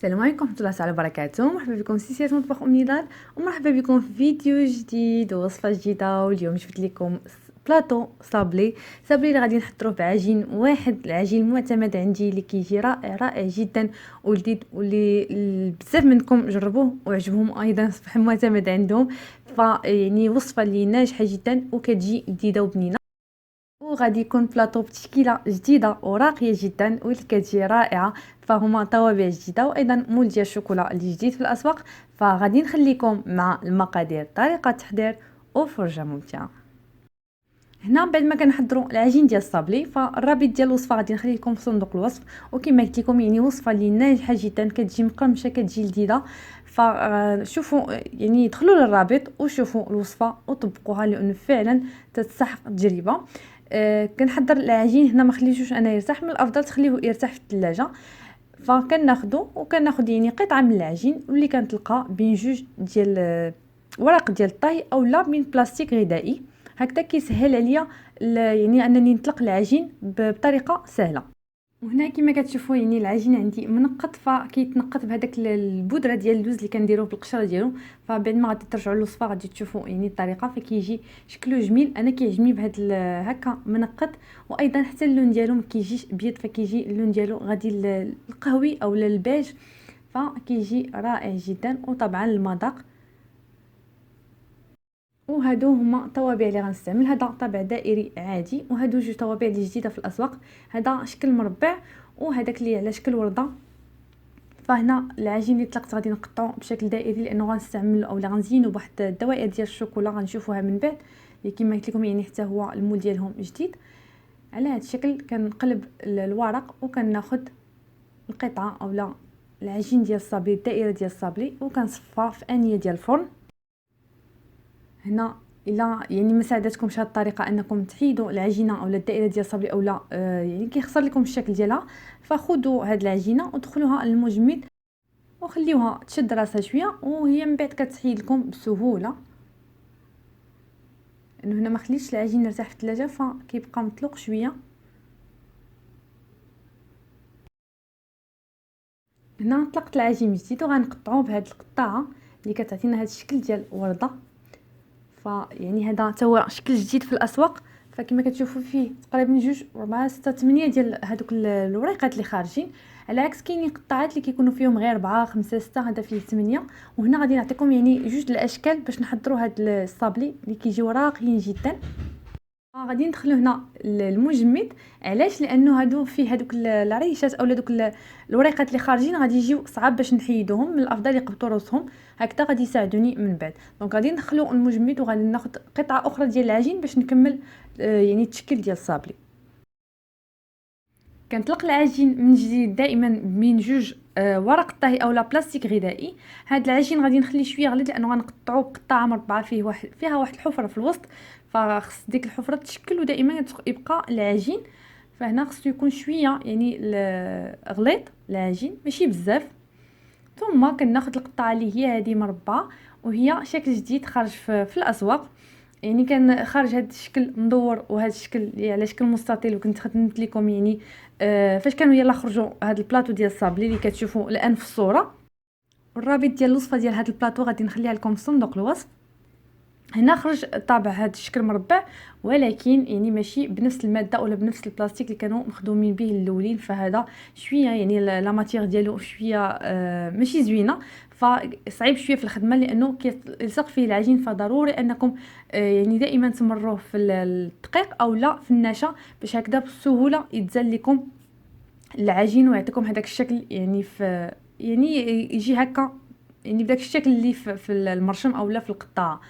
السلام عليكم ورحمة الله تعالى وبركاته. مرحبا بكم في سلسلة مطبخ أم نضال، ومرحبا بكم في فيديو جديد ووصفة جديدة. واليوم جبت لكم بلاطو صابلي اللي غادي نحضروه بعجين واحد، العجين المعتمد عندي اللي كيجي رائع رائع جدا ولذيذ، واللي بزاف منكم جربوه وعجبهم ايضا صبح معتمد عندهم. فيعني وصفة اللي ناجحة جدا وكتجي لذيذة وبنينة، وغادي يكون بلاطو بتشكيله جديده وراقيه جدا واللي كتجي رائعه. فهما توابع جديده وايضا مول ديال الشوكولا اللي جديد في الاسواق. فغادي نخليكم مع المقادير، طريقه التحضير وفرجه ممتعه. هنا بعد ما كنحضروا العجين ديال الصابلي، فالرابط ديال الوصفه غادي نخليه لكم في صندوق الوصف. وكما قلت لكم يعني وصفه اللي ناجحه جدا، كتجي مقرمشه، كتجي لذيذه. فشوفوا يعني دخلوا للرابط وشوفوا الوصفه وطبقوها لانه فعلا تستحق التجربه. كنحضر العجين هنا، ما خليتوش انا يرتاح، من الافضل تخليه يرتاح في الثلاجه. وكناخذ يعني قطعه من العجين واللي كنتلقى بين جوج ديال ورق ديال الطهي اولا من بلاستيك غذائي. هكذا كيسهل عليا يعني انني نطلق العجين بطريقه سهله. وهنا كما كتشوفوا يعني العجين عندي منقط، فكيتنقط بهذاك البودره ديال اللوز اللي كنديروه بالقشره ديالو. فبعد ما غادي ترجعوا للوصفه غادي تشوفوا يعني الطريقه، فكيجي شكله جميل. انا كيعجبني بهذا هكا منقط، وايضا حتى اللون ديالو ما كيجيش ابيض، فكيجي اللون ديالو غادي القهوي او البيج، فكيجي رائع جدا. وطبعا المذاق. وهادو هما الطوابع اللي غنستعمل. هذا طابع دائري عادي، وهادو جوج طوابع اللي جديده في الاسواق، هذا شكل مربع وهذاك اللي على شكل ورده. فهنا العجين اللي طلقت غادي نقطعو بشكل دائري لانه غنستعمل اولا غنزينو بواحد الدوائر ديال الشوكولا غنشوفوها من بعد، اللي كما قلت لكم يعني حتى هو المول ديالهم جديد. على هذا الشكل كنقلب الورق وكناخذ القطعه اولا العجين ديال الصابلي، الدائره ديال الصابلي، وكنصفها في انيه ديال الفرن. هنا الا يعني ما ساعدتكمش هذه الطريقه انكم تحيدوا العجينه اولا الدائره ديال الصابلي اولا يعني كيخسر لكم الشكل ديالها، فخذوا هذه العجينه ودخلوها للمجمد وخليوها تشد راسها شويه، وهي من بعد كتحيد لكم بسهوله. انه هنا ما خليتش العجين يرتاح في الثلاجه فكيبقى مطلوق شويه. هنا طلقت العجين من جديد وغنقطعوه بهذه القطاعه اللي كتعطينا هذا الشكل ديال ورده. فيعني هذا حتى هو شكل جديد في الاسواق. فكما كتشوفوا فيه تقريبا 2 4 6 8 ديال هذوك الوريقات اللي خارجين، على عكس كاينين قطاعات اللي كيكونوا فيهم غير 4 5 6، هذا فيه 8. وهنا غادي نعطيكم يعني جوج الاشكال باش نحضروا هذا الصابلي اللي كيجيو راقيين جدا. غادي ندخلو هنا المجمد. علاش؟ لانه هادو فيه هذوك العريشات اولا دوك الوريقات اللي خارجين غادي يجيو صعاب باش نحيدوهم، من الافضل يقبطوا راسهم. هكذا غادي يساعدوني من بعد. دونك غادي ندخلو المجمد وغادي ناخذ قطعه اخرى ديال العجين باش نكمل يعني التشكيل ديال الصابلي. كنطلق العجين من جديد دائما من جوج ورق طهي اولا بلاستيك غذائي. هذا العجين غادي نخليه شويه غليظ لانه غنقطعوه بقطعه مربعه فيها واحد الحفره في الوسط، فخص ديك الحفره تشكل ودائما يبقى العجين. فهنا خصو يكون شويه يعني غليظ العجين ماشي بزاف. ثم كناخذ القطعه اللي هي هذه مربعه وهي شكل جديد خارج في الاسواق. يعني كان خارج هذا الشكل مدور وهذا الشكل اللي على شكل مستطيل. وكنت خدمت لكم يعني فاش كانوا يلا خرجوا هذا البلاطو ديال الصابلي اللي كتشوفوا الان في الصوره. الرابط ديال الوصفه ديال هذا البلاطو غادي نخليها لكم في صندوق الوصف. هنا خرج طابع هذا الشكل مربع، ولكن يعني ماشي بنفس الماده ولا بنفس البلاستيك اللي كانوا مخدومين به الاولين. فهذا شويه يعني لا ماتير ديالو شويه ماشي زوينه، فصعيب شويه في الخدمه لانه كيلصق فيه العجين. فضروري انكم يعني دائما تمروه في الدقيق او لا في النشا باش هكذا بسهوله يتزال لكم العجين ويعطيكم هذاك الشكل يعني في يعني يجي هكا يعني بداك الشكل اللي في المرشم اولا في القطاعه.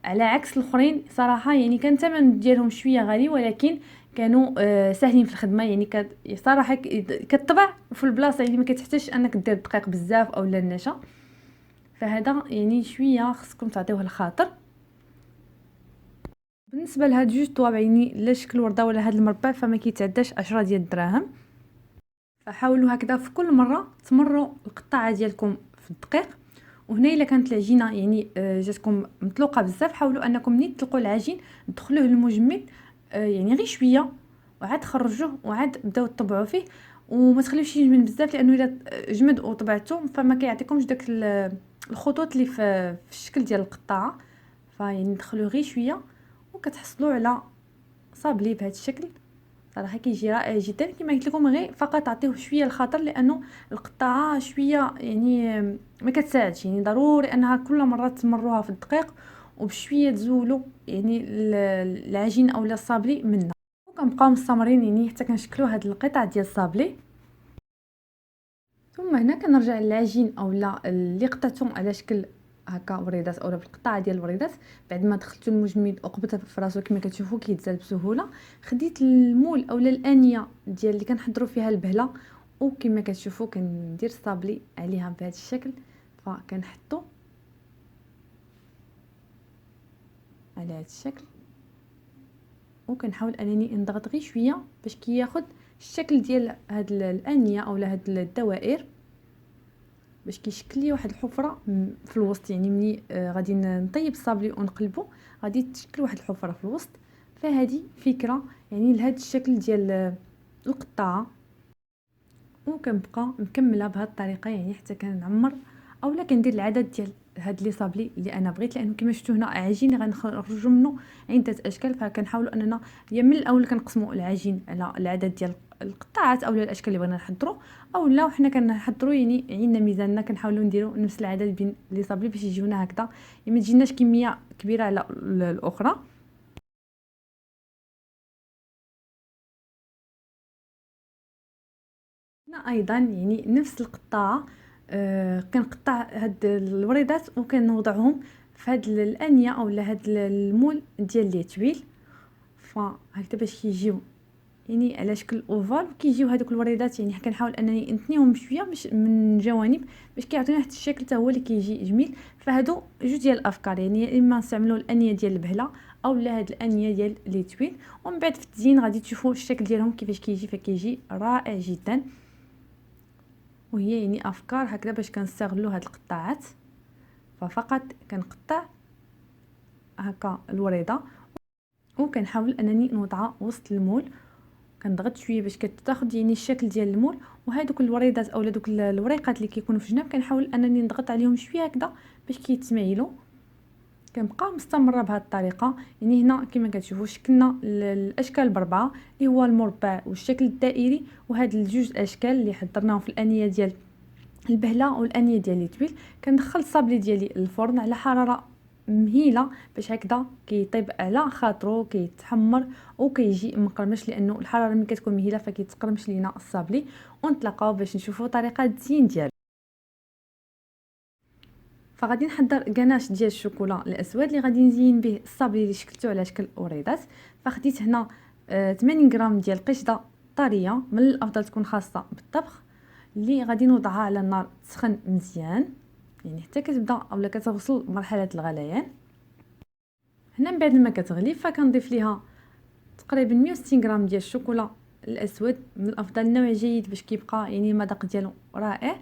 على عكس الاخرين صراحه يعني كان الثمن ديالهم شويه غالي، ولكن كانوا ساهلين في الخدمه. يعني صراحه كطبع في البلاصه اللي ما كتحتاجش انك دير الدقيق بزاف اولا النشا. فهذا يعني شويه خصكم تعطيوه الخاطر. بالنسبه لهاد جوج طوابع يعني لا شكل ورده ولا هاد المربع فما كيتعداش 10 ديال الدراهم. فحاولوا هكذا في كل مره تمروا القطعه ديالكم في الدقيق. وهنا الا كانت العجينه يعني جاتكم مطلوقه بزاف، حاولوا انكم ملي تطلقوا العجين تدخلوه للمجمد يعني غير شويه وعاد خرجوه وعاد بداو تطبعوا فيه. وما تخليوش يجمد بزاف، لانه الا جمد وطبعته فما كيعطيكمش داك الخطوط اللي في الشكل ديال القطاعه. فيعني ندخلوه غير شويه وكتحصلوا على صابلي بهذا الشكل. صراحه كيجي رائع جدا. كما قلت لكم غير فقط عطيه شويه الخطر، لانه القطاعه شويه يعني ما كتساعدش، يعني ضروري انها كل مره تمروها في الدقيق وبشويه تزولوا يعني العجين اولا الصابلي منها. وكنبقاو مستمرين يعني حتى كنشكلوا هاد القطع ديال الصابلي. ثم هنا كنرجع للعجين اولا اللي قطعتهم على شكل هكا وريدات اولا بالقطعه ديال الوريدات. بعد ما دخلتو المجمد وقبضته في راسو كما كتشوفوا كيتزال بسهوله، خديت المول اولا الانيه ديال اللي كنحضروا فيها البهله، وكما كتشوفوا كندير الصابلي عليها بهذا الشكل. فكنحطو على هذا الشكل وكنحاول انني نضغط غير شويه باش كياخد الشكل ديال هاد الانيه اولا هاد الدوائر، باش كيشكل لي واحد الحفره في الوسط. يعني ملي غادي نطيب الصابلي ونقلبو غادي تشكل واحد الحفره في الوسط. فهذه فكره يعني لهذا الشكل ديال القطاعه. وكنبقى مكمله بهذه الطريقه يعني حتى كنعمر اولا كندير العدد ديال هاد لي صابلي اللي انا بغيت، لانه كما شفتوا هنا عجين غنخرجوا منه عده اشكال. فكنحاولوا اننا يا من الاول كنقسموا العجين على العدد ديال القطاعات اولا الاشكال اللي بغينا نحضروا، اولا وحنا كنحضروا يعني عندنا ميزاننا كنحاولوا نديروا نفس العدد بين لي صابلي باش يجيونا هكذا، يعني ما تجيناش كميه كبيره على الاخرى. هنا ايضا يعني نفس القطاعه كنقطع هاد الوريدات وكنوضعهم في هاد الانيه اولا هاد المول ديال لي تويل. فهكذا باش كيجيو يعني على شكل اوفال، وكيجيو هذوك الوريدات يعني كنحاول انني نثنيهم بشويه باش من الجوانب باش كيعطيونا واحد الشكل حتى هو اللي كيجي جميل. فهادو جوج ديال الافكار، يعني يا اما نستعملوا الانيه ديال البهله اولا هاد الانيه ديال لي تويل. ومن بعد في التزيين غادي تشوفوا الشكل ديالهم كيفاش كيجي، فكيجي رائع جدا. وهي يعني افكار هكذا باش كنستغلوا هاد القطاعات. ففقط كنقطع هكا الوريده وكنحاول انني نوضعها وسط المول، كنضغط شويه باش كتاخد يعني الشكل ديال المول. وهذوك الوريدات اولا دوك الوريقات اللي كيكونوا في الجناب كنحاول انني نضغط عليهم شويه هكذا باش كيتمايلوا. كنبقى مستمره بهذه الطريقه. يعني هنا كما كتشوفوا شكلنا الاشكال بربعه اللي هو المربع والشكل الدائري، وهاد الجوج الاشكال اللي حضرناهم في الانيه ديال البهله والانيه ديال لي تويل. كندخل الصابلي ديالي الفرن على حراره مهيله باش هكذا كيطيب على خاطرو كيتحمر وكيجي مقرمش، لانه الحراره ملي كتكون مهيله فكيتقرمش لينا الصابلي. ونتلاقاو باش نشوفوا طريقه التزيين ديالو. فغادي نحضر كناش ديال الشوكولا الاسود اللي غادي نزين به الصابلي اللي شكلته على شكل اوريدات. فخديت هنا 80 غرام ديال القشطه طريه، من الافضل تكون خاصه بالطبخ، اللي غادي نوضعها على النار تسخن مزيان يعني حتى كتبدا اولا كتوصل مرحله الغليان. هنا من بعد ما كتغلي فكنضيف ليها تقريبا 160 غرام ديال الشوكولا الاسود، من الافضل نوع جيد باش كيبقى يعني المذاق ديالو رائع.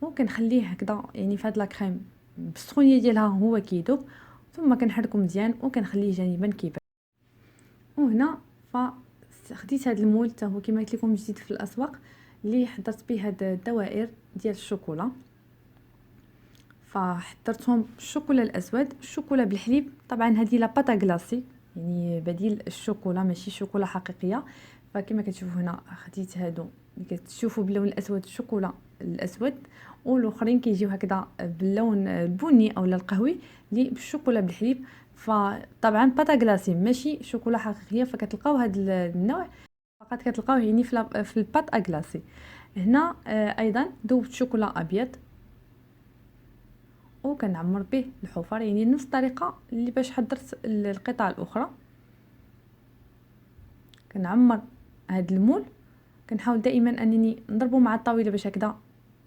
وكنخليه هكذا يعني في هاد لاكريم بالسخونيه ديالها هو كيذوب، ثم كنحركو مزيان وكنخليه جانبا كيبرد. وهنا خديت هاد المول حتى هو كما قلت لكم جديد في الاسواق، اللي حضرت به هاد الدوائر ديال الشوكولا. فحضرتهم بالشوكولا الاسود، الشوكولا بالحليب. طبعا هذه لا باتا غلاسي يعني بديل الشوكولا ماشي شوكولا حقيقيه. فكما كتشوفوا هنا خديت هادو اللي كتشوفوا باللون الاسود الشوكولا الاسود، والاخرين كيجيو هكذا باللون البني اولا القهوي اللي بالشوكولا بالحليب. فطبعا باتا غلاسي ماشي شوكولا حقيقيه، فكتلقاو هذا النوع فقط كتلقاوه يعني في الباط غلاسي. هنا ايضا ذوبت شوكولا ابيض وكنعمر به الحفر، يعني نفس الطريقه اللي باش حضرت القطع الاخرى. كنعمر هذا المول، كنحاول دائما انني نضربه مع الطاوله باش هكذا،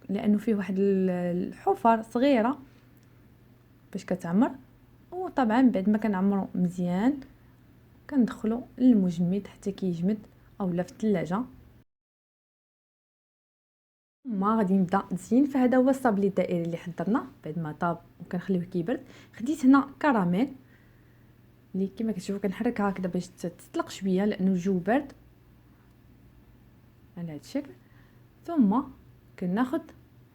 لانه فيه واحد الحفر صغيره باش كتعمر. وطبعا بعد ما كنعمرو مزيان كندخلو للمجمد حتى كيجمد اولا في الثلاجه. ما غادي نبدا نزين. فهذا هو الصابلي الدائري اللي حضرنا بعد ما طاب وكنخليوه كيبرد. خديت هنا كراميل اللي كما كتشوفوا كنحركها هكذا باش تطلق شويه لانه الجو بارد. على هذا الشكل. ثم كناخد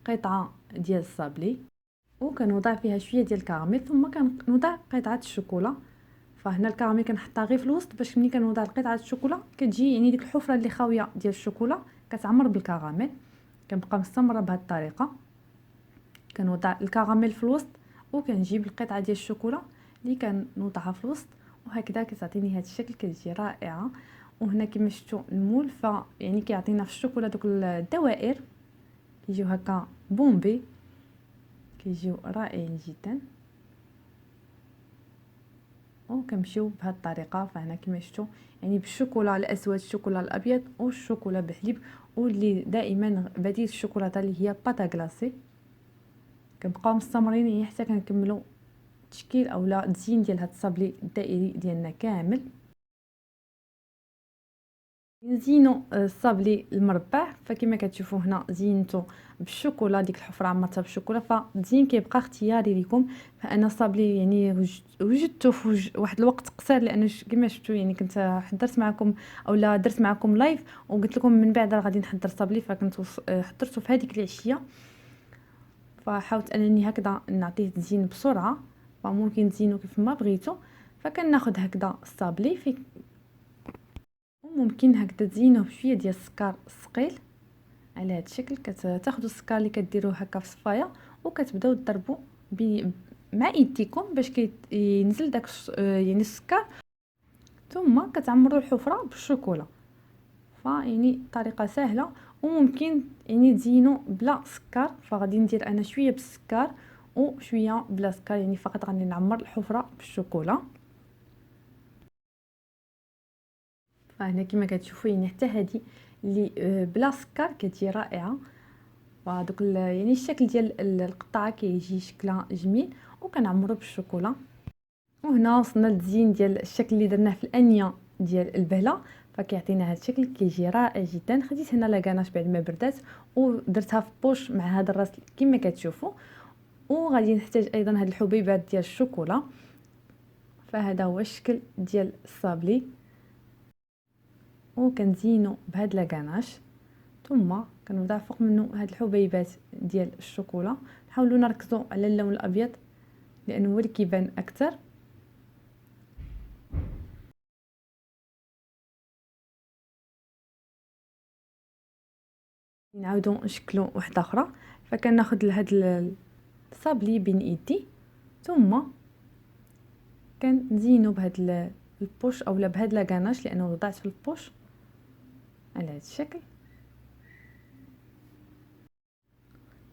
قطعه ديال الصابلي وكنوضع فيها شويه ديال الكراميل، ثم كنوضع قطعه الشوكولا. فهنا الكراميل كنحطها غير في الوسط باش ملي كنوضع قطعه الشوكولا كتجي يعني ديك الحفره اللي خاويه ديال الشوكولا كتعمر بالكراميل. كنبقى مستمره بهذه الطريقه، كنوضع الكراميل في الوسط وكنجيب القطعه ديال الشوكولا اللي كنوضعها في الوسط، وهكذا كتعطيني هذا الشكل، كتجي رائعه. وهنا كما شفتوا المول يعني كيعطينا في الشوكولا دوك الدوائر كيجيو هكا بومبي، كيجيو رائعين جدا. وكنمشيو بهذه الطريقه. فهنا كما شفتوا يعني بالشوكولا الاسود، الشوكولا الابيض والشوكولا بالحليب، واللي دائما بديل الشوكولاته اللي هي باتا كلاسي. كنبقاو مستمرين يعني حتى كنكملوا التشكيل اولا التزيين ديال هذا الصابلي الدائري ديالنا كامل. نزينوا الصابلي المربع، فكما كتشوفوا هنا زينته بالشوكولا، ديك الحفره عمرتها بالشوكولا، فالتزيين كيبقى اختياري لكم. فانا الصابلي يعني وجدته في واحد الوقت قصير، لانه كما شفتوا يعني كنت حضرت معكم اولا درت معكم لايف وقلت لكم من بعد راه غادي نحضر الصابلي، فكنت حضرته في هذيك العشيه، فحاولت انني هكذا نعطيه تزيين بسرعه، فممكن تزينوا كيف ما بغيتوا. فكناخذ هكذا الصابلي في، وممكن هكذا تزينوه بشويه ديال السكر الثقيل على هذا الشكل. كتاخذوا السكر اللي كديروه هكا في صفايه وكتبداو تضربوا مع ايديكم باش ينزل داك يعني السكر، ثم كتعمروا الحفره بالشوكولا. فيعني طريقه سهله، وممكن يعني تزينوا بلا سكر. فغادي ندير انا شويه بالسكر وشويه بلا سكر، يعني فقط غادي نعمر الحفره بالشوكولا. فهنا كما كتشوفوا يعني حتى هذه اللي بلا سكر كتجي رائعه. ودوك يعني الشكل ديال القطعه كيجي شكلها جميل، وكنعمرو بالشوكولا. وهنا وصلنا للتزيين ديال الشكل اللي درناه في الانيه ديال البهله، فكيعطينا هذا الشكل كيجي رائع جدا. خديت هنا لاكاناش بعد ما بردات ودرتها في بوش مع هذا الراس كما كتشوفوا. وغادي نحتاج ايضا هاد الحبيبات ديال الشوكولا. فهذا هو الشكل ديال الصابلي، وكنزينو بهاد لاكاناش، ثم كنوضع فوق منه هاد الحبيبات ديال الشوكولا. نحاولوا نركزوا على اللون الابيض لانه هو اللي كيبان اكثر. نعاودوا نشكلوا واحده اخرى. فكناخذ هاد الصابلي بين ايدي، ثم كنزينو بهاد البوش اولا بهاد لاكاناش لانه وضعت في البوش على هذا الشكل.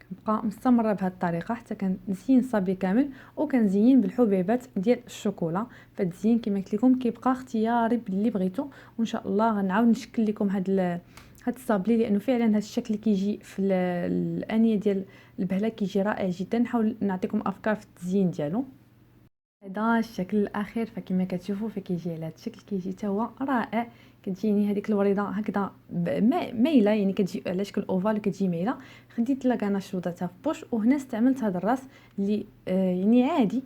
كنبقى مستمره بهذه الطريقه حتى كنزين الصابلي كامل، وكنزين بالحبيبات ديال الشوكولا. فالتزيين كما قلت لكم كيبقى اختياري باللي بغيتو، وان شاء الله غنعاود نشكل لكم هاد الصابلي، لانه فعلا هذا الشكل كيجي في الانيه ديال البهله كيجي رائع جدا. نحاول نعطيكم افكار في التزيين ديالو. هذا الشكل الاخير فكما كتشوفوا فكيجي على هذا الشكل، كيجي حتى هو رائع. كتجيني هذيك الوريده هكذا مايله، يعني كتجي على شكل اوفال وكتجي مايله. خديت لاكاناش وضعتها في بوش، وهنا استعملت هذا الراس اللي يعني عادي،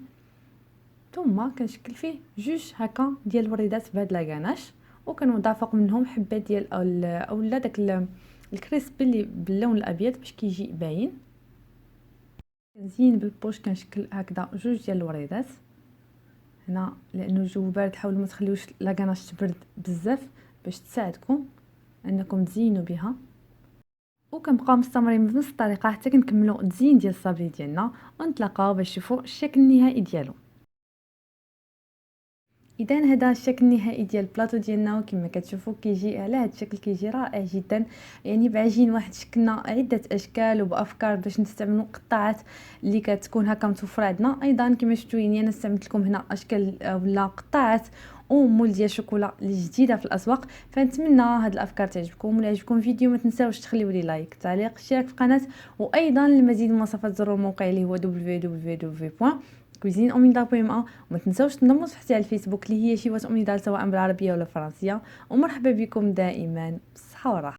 ثم كنشكل فيه جوج هكا ديال الوريدات بهاد لاكاناش، وكنوضع فوق منهم حبات ديال اولا داك الكريسبي اللي باللون الابيض باش كيجي باين. كنزين بالبوش كنشكل هكذا جوج ديال الوريدات هنا، لانه الجو بارد حاولوا ما تخليوش لاكاناش تبرد بزاف باش تساعدكم انكم تزينوا بها. وكنبقاو مستمرين بنفس الطريقه حتى كنكملوا التزيين ديال الصابلي ديالنا، ونتلاقاو باش تشوفوا الشكل النهائي ديالو. اذا هذا الشكل النهائي ديال البلاطو ديالنا، وكما كتشوفوا كيجي على هذا الشكل كيجي رائع جدا. يعني بعجين واحد شكلنا عده اشكال وبافكار باش نستعملوا قطعات اللي كتكون هكا متوفره عندنا. ايضا كما شفتوا يعني انا استعملت لكم هنا اشكال ولا قطعات ومول ديال الشوكولا اللي جديده في الاسواق. فنتمنى هاد الافكار تعجبكم، ولا عجبكم الفيديو ما تنساوش تخليوا لي لايك، تعليق، اشتراك في القناه. وايضا للمزيد من المواصفات زوروا الموقع اللي هو www.cuisine-omnidal.ma. وما تنساوش تنضموا صفحتي على الفيسبوك اللي هي شيوات أمنيدال سواء بالعربيه ولا الفرنسيه. ومرحبا بكم دائما بالصحه والراحه.